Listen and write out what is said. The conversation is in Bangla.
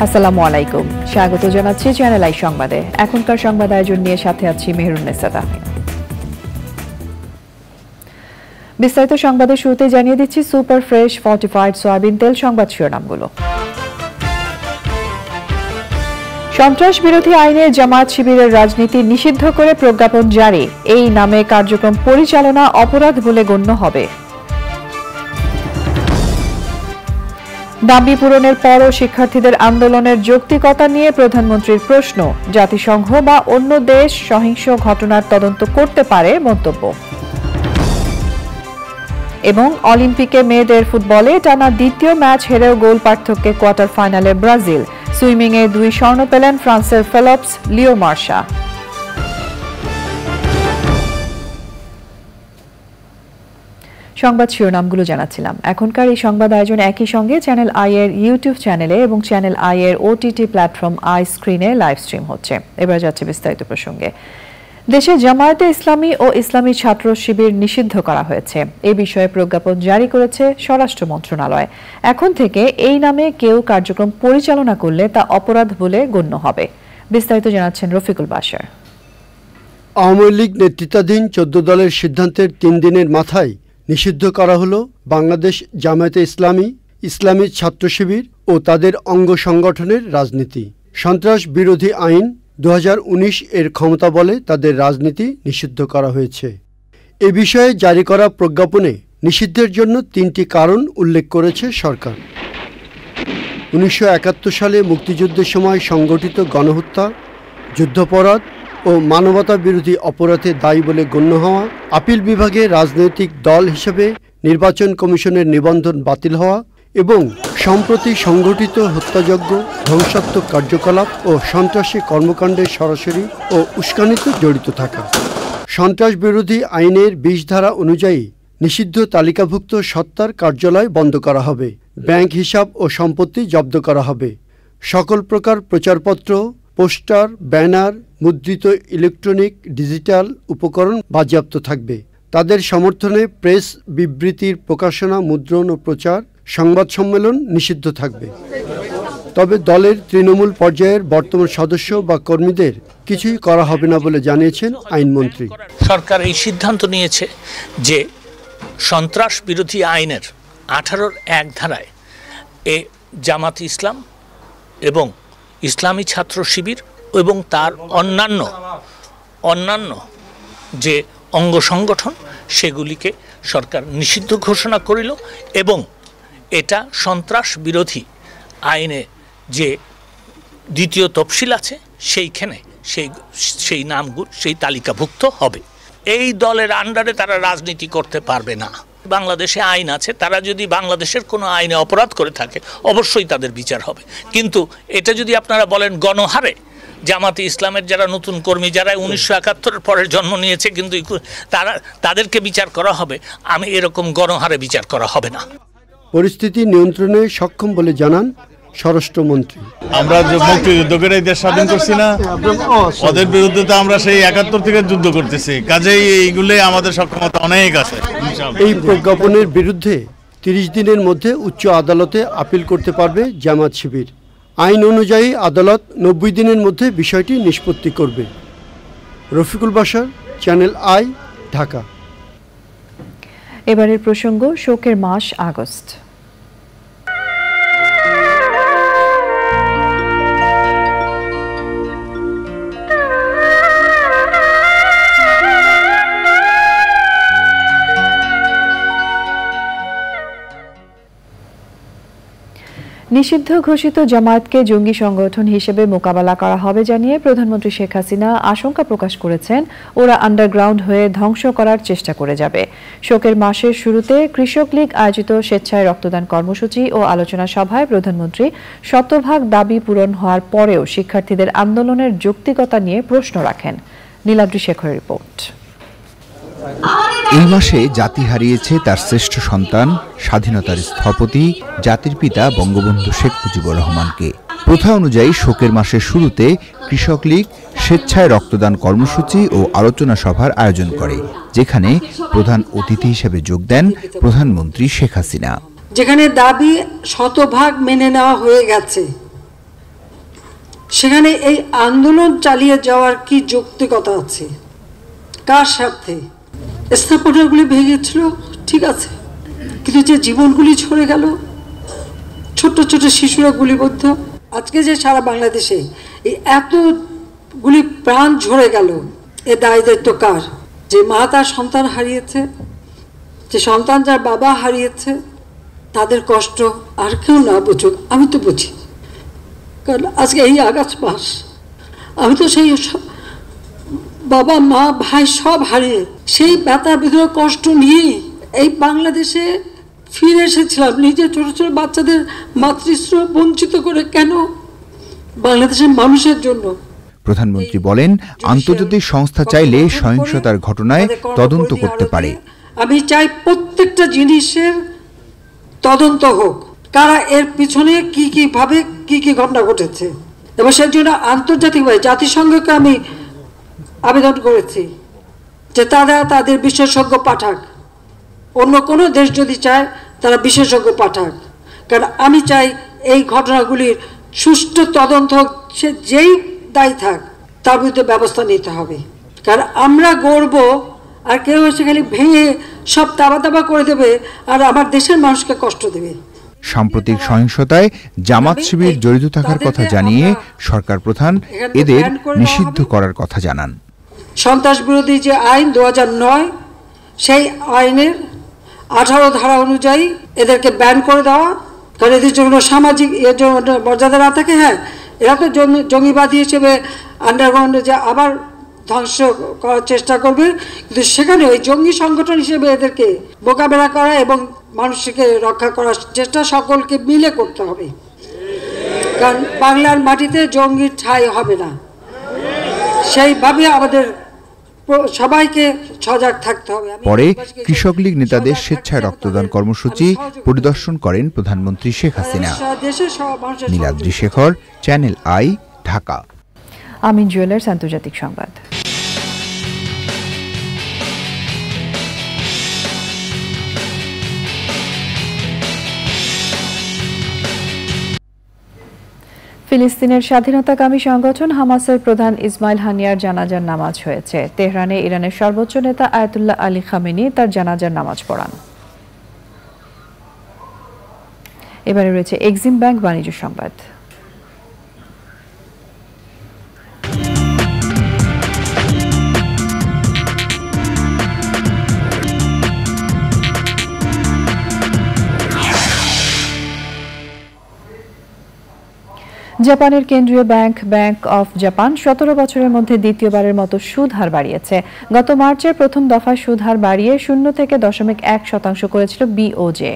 আসসালামু আলাইকুম, স্বাগত জানাচ্ছি চ্যানেল আই সংবাদে। এখনকার সংবাদ আয়োজন নিয়ে সাথে আছি মেহেরুন্নেসা তাহমিনা। বিস্তারিত সংবাদের শুরুতে জানিয়ে দিচ্ছি সুপার ফ্রেশ ফর্টিফাইড সয়াবিন তেল সংবাদ শিরোনামগুলো। সন্ত্রাস বিরোধী আইনে জামায়াত শিবিরের রাজনীতি নিষিদ্ধ করে প্রজ্ঞাপন জারি। এই নামে কার্যক্রম পরিচালনা অপরাধ বলে গণ্য হবে। দাবি পূরণের পরও শিক্ষার্থীদের আন্দোলনের যৌক্তিকতা নিয়ে প্রধানমন্ত্রীর প্রশ্ন। জাতিসংঘ বা অন্য দেশ সহিংস ঘটনার তদন্ত করতে পারে মন্তব্য। এবং অলিম্পিকে মেয়েদের ফুটবলে টানা দ্বিতীয় ম্যাচ হেরেও গোল পার্থক্যে কোয়ার্টার ফাইনালে ব্রাজিল। সুইমিংয়ে 2 স্বর্ণ পেলেন ফ্রান্সের ফেলপস, লিও মার্শা। সংবাদ শিরোনামগুলো জানাচ্ছিলাম। এখনকার এই সংবাদ আয়োজন একই সঙ্গে চ্যানেল আই এর ইউটিউব চ্যানেলে এবং চ্যানেল আই এর ওটিটি প্ল্যাটফর্ম আই স্ক্রিনে লাইভ স্ট্রিম হচ্ছে। এবার যাচ্ছে বিস্তারিত প্রসঙ্গে। দেশে জামায়াতে ইসলামী ও ইসলামী ছাত্র শিবির নিষিদ্ধ করা হয়েছে। এই বিষয়ে প্রজ্ঞাপন জারি করেছে স্বরাষ্ট্র মন্ত্রণালয়। এখন থেকে এই নামে কেউ কার্যক্রম পরিচালনা করলে তা অপরাধ বলে গণ্য হবে। বিস্তারিত জানাচ্ছেন রফিকুল বাশার। আওয়ামী লীগ নেতৃত্বাধীন 14 দলের সিদ্ধান্তের 3 দিনের মাথায় নিষিদ্ধ করা হল বাংলাদেশ জামায়াতে ইসলামী, ইসলামী ছাত্র শিবির ও তাদের অঙ্গ সংগঠনের রাজনীতি। সন্ত্রাস বিরোধী আইন 2019 এর ক্ষমতা বলে তাদের রাজনীতি নিষিদ্ধ করা হয়েছে। এ বিষয়ে জারি করা প্রজ্ঞাপনে নিষিদ্ধের জন্য 3টি কারণ উল্লেখ করেছে সরকার। 1971 সালে মুক্তিযুদ্ধের সময় সংগঠিত গণহত্যা, যুদ্ধাপরাধ ও মানবতা বিরোধী অপরাধে দায়ী বলে গণ্য হওয়া, আপিল বিভাগে রাজনৈতিক দল হিসেবে নির্বাচন কমিশনের নিবন্ধন বাতিল হওয়া এবং সম্প্রতি সংগঠিত হত্যাযজ্ঞ, ধ্বংসাত্মক কার্যকলাপ ও সন্ত্রাসী কর্মকাণ্ডে সরাসরি ও উস্কানিতে জড়িত থাকা। সন্ত্রাস বিরোধী আইনের 20 ধারা অনুযায়ী নিষিদ্ধ তালিকাভুক্ত সত্তার কার্যালয় বন্ধ করা হবে, ব্যাংক হিসাব ও সম্পত্তি জব্দ করা হবে, সকল প্রকার প্রচারপত্র, পোস্টার, ব্যানার, মুদ্রিত ইলেকট্রনিক ডিজিটাল উপকরণ বাজেয়াপ্ত থাকবে। তাদের সমর্থনে প্রেস বিবৃতির প্রকাশনা, মুদ্রণ ও প্রচার, সংবাদ সম্মেলন নিষিদ্ধ থাকবে। তবে দলের তৃণমূল পর্যায়ের বর্তমান সদস্য বা কর্মীদের কিছুই করা হবে না বলে জানিয়েছেন আইনমন্ত্রী। সরকার এই সিদ্ধান্ত নিয়েছে যে সন্ত্রাস বিরোধী আইনের 18(1) ধারায় জামাত ইসলাম এবং ইসলামী ছাত্র শিবির এবং তার অন্যান্য যে অঙ্গ সংগঠন সেগুলিকে সরকার নিষিদ্ধ ঘোষণা করিল এবং এটা সন্ত্রাস বিরোধী আইনে যে দ্বিতীয় তফসিল আছে সেইখানে সেই নামগুলো সেই তালিকাভুক্ত হবে। এই দলের আন্ডারে তারা রাজনীতি করতে পারবে না। বাংলাদেশে আইন আছে, তারা যদি বাংলাদেশের কোনো আইনে অপরাধ করে থাকে অবশ্যই তাদের বিচার হবে। কিন্তু এটা যদি আপনারা বলেন গণহারে জামাতে ইসলামের যারা নতুন কর্মী, যারা 1971 পরের জন্ম নিয়েছে কিন্তু তাদেরকে বিচার করা হবে, আমি এরকম গণহারে বিচার করা হবে না। পরিস্থিতি নিয়ন্ত্রণে সক্ষম বলে জানান স্বরাষ্ট্রমন্ত্রী। আমরা যে মুক্তিযুদ্ধ করে দেশ স্বাধীন করছি না, ওদের বিরুদ্ধে তো আমরা সেই 71 থেকে যুদ্ধ করতেছি, কাজেই এইগুলো আমাদের সক্ষমতা অনেক আছে। এই প্রজ্ঞাপনের বিরুদ্ধে 30 দিনের মধ্যে উচ্চ আদালতে আপিল করতে পারবে জামায়াত শিবির। আইন অনুযায়ী আদালত 90 দিনের মধ্যে বিষয়টি নিষ্পত্তি করবে। Rafiqul Bashar, channel I, Dhaka. এবারের প্রসঙ্গ শোকের মাস আগস্ট। নিষিদ্ধ ঘোষিত জামায়াতকে জঙ্গি সংগঠন হিসেবে মোকাবেলা করা হবে জানিয়ে প্রধানমন্ত্রী শেখ হাসিনা আশঙ্কা প্রকাশ করেছেন ওরা আন্ডারগ্রাউন্ড হয়ে ধ্বংস করার চেষ্টা করে যাবে। শোকের মাসের শুরুতে কৃষক লীগ আয়োজিত স্বেচ্ছায় রক্তদান কর্মসূচি ও আলোচনা সভায় প্রধানমন্ত্রী শতভাগ দাবি পূরণ হওয়ার পরেও শিক্ষার্থীদের আন্দোলনের যৌক্তিকতা নিয়ে প্রশ্ন রাখেন। নীলাদ্রি শেখরের রিপোর্ট। এই মাসে জাতি হারিয়েছে তার শ্রেষ্ঠ সন্তান, স্বাধীনতার স্থপতি, জাতির পিতা বঙ্গবন্ধু শেখ মুজিবুর রহমানকে। প্রথা অনুযায়ী শোকের মাসের শুরুতে কৃষক লীগ স্বেচ্ছায় রক্তদান কর্মসূচি ও আলোচনা সভার আয়োজন করে, যেখানে প্রধান অতিথি হিসেবে যোগ দেন প্রধানমন্ত্রী শেখ হাসিনা। যেখানে দাবি শতভাগ মেনে নেওয়া হয়ে গেছে, সেখানে এই আন্দোলন চালিয়ে যাওয়ার কি যৌক্তিকতা আছে? কার স্বার্থে? স্থাপনাগুলি ভেঙেছিল, ঠিক আছে, কিন্তু যে জীবনগুলি ঝরে গেল, ছোট্ট ছোট শিশুরা গুলিবদ্ধ, আজকে যে সারা বাংলাদেশে এই এতগুলি প্রাণ ঝরে গেল, এ দায় দায়িত্ব কার? যে মা তার সন্তান হারিয়েছে, যে সন্তান যার বাবা হারিয়েছে, তাদের কষ্ট আর কেউ না বুঝুক, আমি তো বুঝি। কারণ আজকে এই আগস্ট মাস আমি তো সেই বাবা মা ভাই সব হারিয়ে সেই ব্যথার ভিতরে কষ্ট নিয়ে এই বাংলাদেশে ফিরে এসেছিলাম, নিজের ছোট ছোট বাচ্চাদের মাতৃস্নেহ বঞ্চিত করে। কেন? বাংলাদেশের মানুষের জন্য। প্রধানমন্ত্রী বলেন, আন্তর্জাতিক সংস্থা চাইলে সহিংসতার ঘটনায় তদন্ত করতে পারে। আমি চাই প্রত্যেকটা জিনিসের তদন্ত হোক, কারা এর পিছনে কি কি ভাবে কি কি ঘটনা ঘটেছে, এবং সেই জন্য আন্তর্জাতিকভাবে জাতিসংঘকে আমি আবেদন করেছি যে তারা তাদের বিশেষজ্ঞ পাঠাক। অন্য কোনো দেশ যদি চায় তারা বিশেষজ্ঞ পাঠাক, কারণ আমি চাই এই ঘটনাগুলির সুষ্ঠু তদন্ত হোক। সে যেই দায়ী থাক তার বিরুদ্ধে ব্যবস্থা নিতে হবে। কারণ আমরা গড়ব আর কেউ এসে খালি ভেঙে সব তাবা তাবা করে দেবে আর আমার দেশের মানুষকে কষ্ট দেবে। সাম্প্রতিক সহিংসতায় জামাত শিবির জড়িত থাকার কথা জানিয়ে সরকার প্রধান এদের নিষিদ্ধ করার কথা জানান। সন্ত্রাস বিরোধী যে আইন 2009, সেই আইনের 18 ধারা অনুযায়ী এদেরকে ব্যান করে দেওয়া, কারণ এদের জন্য সামাজিক মর্যাদা না থাকে। হ্যাঁ, এরা তো জঙ্গিবাদী হিসেবে আন্ডারগ্রাউন্ডে যে আবার ধ্বংস করার চেষ্টা করবে, কিন্তু সেখানে ওই জঙ্গি সংগঠন হিসেবে এদেরকে মোকাবেলা করা এবং মানুষকে রক্ষা করার চেষ্টা সকলকে মিলে করতে হবে। কারণ বাংলার মাটিতে জঙ্গির ঠাঁই হবে না, সেইভাবে আমাদের সবাইকে সজাগ থাকতে হবে। পরে কৃষক লীগ নেতাদের স্বেচ্ছায় রক্তদান কর্মসূচি পরিদর্শন করেন প্রধানমন্ত্রী Sheikh Hasina. Niladri Shekhar, channel I, Dhaka. Amin jewellers আন্তর্জাতিক সংবাদ। ফিলিস্তিনের স্বাধীনতাকামী সংগঠন হামাসের প্রধান ইসমাইল হানিয়ার জানাজার নামাজ হয়েছে। তেহরানে ইরানের সর্বোচ্চ নেতা আয়াতুল্লাহ আলী খামেনি তার জানাজার নামাজ পড়ান। এবারে রয়েছে এক্সিম ব্যাংক বাণিজ্য সংবাদ। জাপানের কেন্দ্রীয় ব্যাংক ব্যাংক অফ জাপান 17 বছরের মধ্যে দ্বিতীয়বারের মতো সুদ হার বাড়িয়েছে। গত মার্চের প্রথম দফায় সুদ হার বাড়িয়ে 0 থেকে 0.1% করেছিল বিওজে।